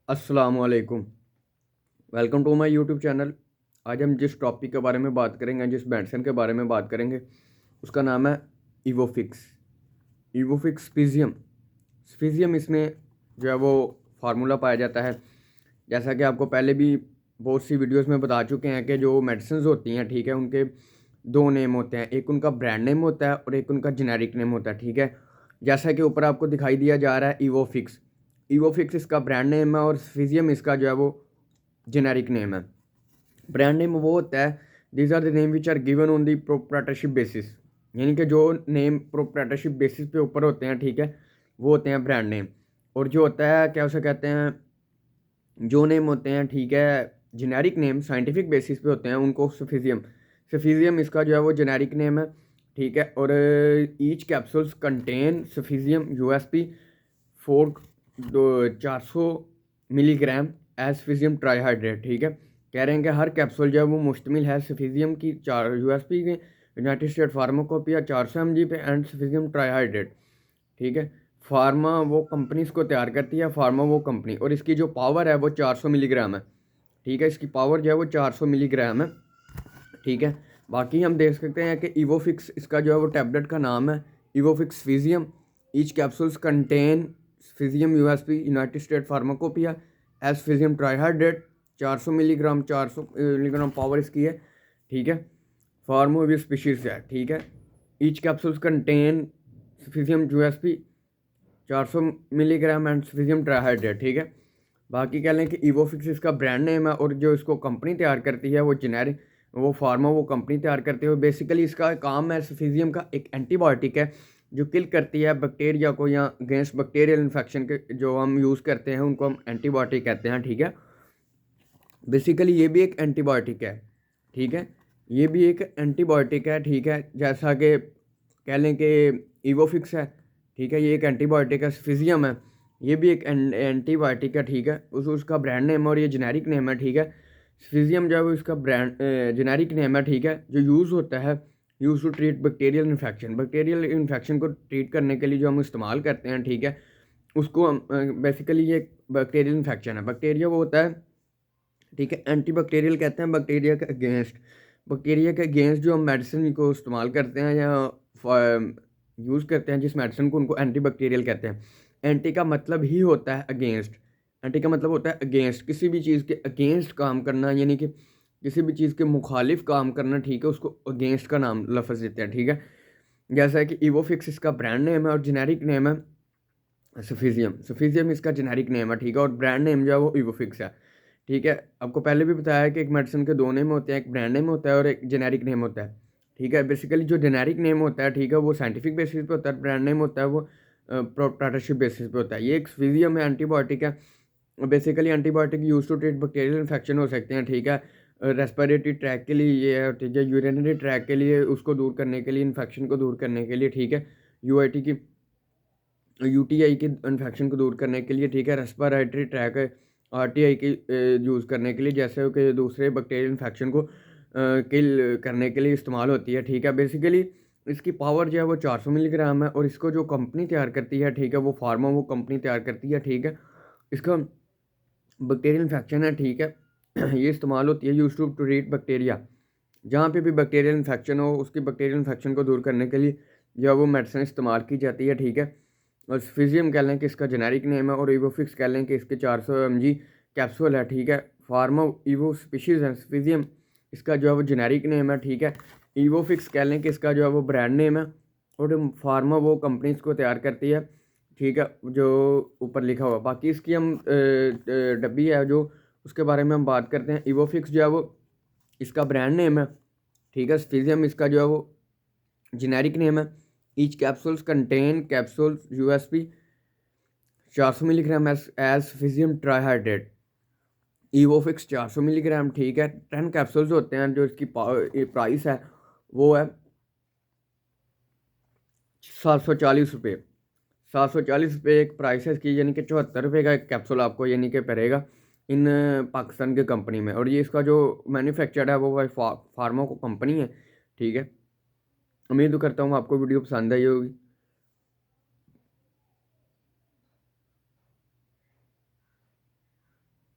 अस्सलामुअलैकुम। Welcome to my YouTube channel. आज हम जिस टॉपिक के बारे में बात करेंगे, जिस मेडिसिन के बारे में बात करेंगे, उसका नाम है इवोफिक्स। इवोफिक्स स्पीजियम। स्पीजियम इसमें जो है वो फार्मूला पाया जाता है। जैसा कि आपको पहले भी बहुत सी वीडियोस में बता चुके हैं कि जो मेडिसिन होती हैं, ठीक है, उनके दो नेम होते हैं। एक उनका ब्रांड नेम होता है और एक उनका जेनेरिक नेम होता है, ठीक है। जैसा कि ऊपर आपको दिखाई दिया जा रहा है इवोफिक्स। इवोफिक्स इसका ब्रांड नेम है और स्पीजियम इसका जो है वो जेनेरिक नेम है। ब्रांड नेम वो होता है, these are the name which are given on the proprietorship basis, यानी कि जो नेम प्रोप्राइटरशिप बेसिस पे ऊपर होते हैं, ठीक है, वो होते हैं ब्रांड नेम। और जो होता है क्या उसे कहते हैं, जो नेम होते हैं, ठीक है, जेनेरिक नेम साइंटिफिक बेसिस पे होते हैं, उनको सफिजियम। सफिजियम इसका जो है वो जेनेरिक नेम है, ठीक है। और each capsules contain cefixime USP 400 milligram as cefixime trihydrate, ठीक है। कह रहे हैं कि हर कैप्सूल जो है वो मुश्तमिल है सफिजियम की 4 यूएसपी के, यूनाइटेड स्टेट फार्माकोपिया 400 mg पे एंड सफिजियम ट्राईहाइड्रेट, ठीक है। फार्मा वो कंपनी इसको तैयार करती है, फार्मा वो कंपनी, और इसकी जो पावर है वो 400 मिलीग्राम है, ठीक है। इसकी पावर जो है वो 400 मिलीग्राम है, ठीक है। बाकी हम देख सकते हैं कि इवोफिक्स इसका जो है वो टैबलेट का नाम है इवोफिक्स cefixime. Each capsules contain cefixime USP United State Pharmacopoeia as cefixime trihydrate 400 milligram, 400 milligram power इसकी है, ठीक है। फार्मोविव स्पीशीज है, ठीक है। Each capsules contain cefixime USP 400 milligram and cefixime trihydrate, ठीक है। बाकी कह लें कि इवोफिक्स इसका ब्रांड नेम है और जो इसको कंपनी तैयार करती है वो जेनेरिक, वो फार्मा वो कंपनी तैयार करती है। बेसिकली इसका काम है, फिजियम का एक एंटीबायोटिक है जो किल करती है बैक्टीरिया को, या अगेंस्ट बैक्टीरियल इन्फेक्शन के जो हम यूज़ करते हैं उनको हम एंटीबायोटिक कहते हैं, ठीक है। बेसिकली ये भी एक एंटीबायोटिक है, ठीक है। ये भी एक एंटीबायोटिक है, ठीक है। जैसा कि कह लें कि इवोफिक्स है, ठीक है, ये एक एंटीबायोटिक है। फिजियम है, ये भी एक एंटीबायोटिक है, ठीक है। उसका ब्रांड नेम और ये जेनेरिक नेम है, ठीक है। फिजियम जो है वो इसका ब्रांड जेनेरिक नेम है, ठीक है। जो यूज़ होता है, use to treat bacterial infection, bacterial infection को ट्रीट करने के लिए जो हम इस्तेमाल करते हैं, ठीक है, उसको हम बेसिकली ये बैक्टीरियल इन्फेक्शन है। बैक्टीरिया वो होता है, ठीक है, एंटी बैक्टीरियल कहते हैं बैक्टीरिया के अगेंस्ट। बैक्टीरिया के अगेंस्ट जो हम मेडिसिन को इस्तेमाल करते हैं या यूज़ करते हैं जिस मेडिसिन को, उनको एंटी बैक्टीरियल कहते हैं। एंटी का मतलब ही होता है अगेंस्ट। एंटी का मतलब होता है अगेंस्ट, किसी भी चीज़ के अगेंस्ट काम करना, यानी कि किसी भी चीज़ के मुखालिफ काम करना, ठीक है, उसको अगेंस्ट का नाम लफ्ज़ देते हैं, ठीक है। जैसा है कि इवोफिक्स इसका ब्रांड नेम है और जेनेरिक नेम है सफिजियम। सफिजियम इसका जेनेरिक नेम है, ठीक है, और ब्रांड नेम जो है वो इवोफिक्स है, ठीक है। आपको पहले भी बताया कि एक मेडिसिन के दो नेम होते हैं, एक ब्रांड नेम होता है और एक जेनेरिक नेम होता है, ठीक है। बेसिकली जो जेनेरिक नेम होता है, ठीक है, वो साइंटिफिक बेसिस पे होता है। ब्रांड नेम होता है वो प्रोप्राइटरशिप बेसिस पे होता है। ये एक फिजियम है, एंटीबायोटिक है। Basically antibiotic use to treat bacterial infection हो सकते हैं, ठीक है। रेस्पिरेटरी ट्रैक के लिए ये है, ठीक है। यूरिनरी ट्रैक के लिए, उसको दूर करने के लिए, इन्फेक्शन को दूर करने के लिए, ठीक है। यूआईटी की, यूटीआई के इन्फेक्शन को दूर करने के लिए, ठीक है। रेस्पिरेटरी ट्रैक आरटीआई की यूज़ करने के लिए, जैसे कि दूसरे बैक्टीरियल इन्फेक्शन को किल करने के लिए इस्तेमाल होती है, ठीक है। बेसिकली इसकी पावर जो है वो 400 मिलीग्राम है और इसको जो कंपनी तैयार करती है, ठीक है, वो फार्मा वो कंपनी तैयार करती है, ठीक है। इसका बैक्टीरियल इन्फेक्शन है, ठीक है। ये इस्तेमाल होती है यूज टू ट्रीट बैक्टीरिया, जहाँ पे भी बैक्टीरियल इन्फेक्शन हो उसकी बैक्टीरियल इन्फेक्शन को दूर करने के लिए जो है वो मेडिसिन इस्तेमाल की जाती है, ठीक है। और फिजियम कह लें कि इसका जेनेरिक नेम है और इवोफिक्स कह लें कि इसके 400 mg कैप्सूल है, ठीक है। फार्मा इवो स्पीशीज़ है फिजियम, इसका जो है वो जेनेरिक नेम है, ठीक है। इवोफिक्स कह लें कि इसका जो है वो ब्रांड नेम है और फार्मा वो कंपनी इसको तैयार करती है, ठीक है, जो ऊपर लिखा हुआ। बाकी इसकी हम डब्बी है जो, उसके बारे में हम बात करते हैं। इवोफिक्स जो है वो इसका ब्रांड नेम है, ठीक है। फिजियम इसका जो है वो जेनेरिक नेम है। Each capsules contain capsules USP 400 milligram as cefixime trihydrate. इवोफिक्स 400 मिलीग्राम, ठीक है। 10 कैप्सूल्स होते हैं। जो इसकी प्राइस है वो है 740 रुपये। 740 रुपये एक प्राइस है इसकी, यानी कि 74 रुपये का एक कैप्सूल आपको यानी कि पड़ेगा इन पाकिस्तान की कंपनी में। और ये इसका जो मैन्युफैक्चर्ड है वो फार्मा को कंपनी है, ठीक है। उम्मीद करता हूँ आपको वीडियो पसंद आई होगी।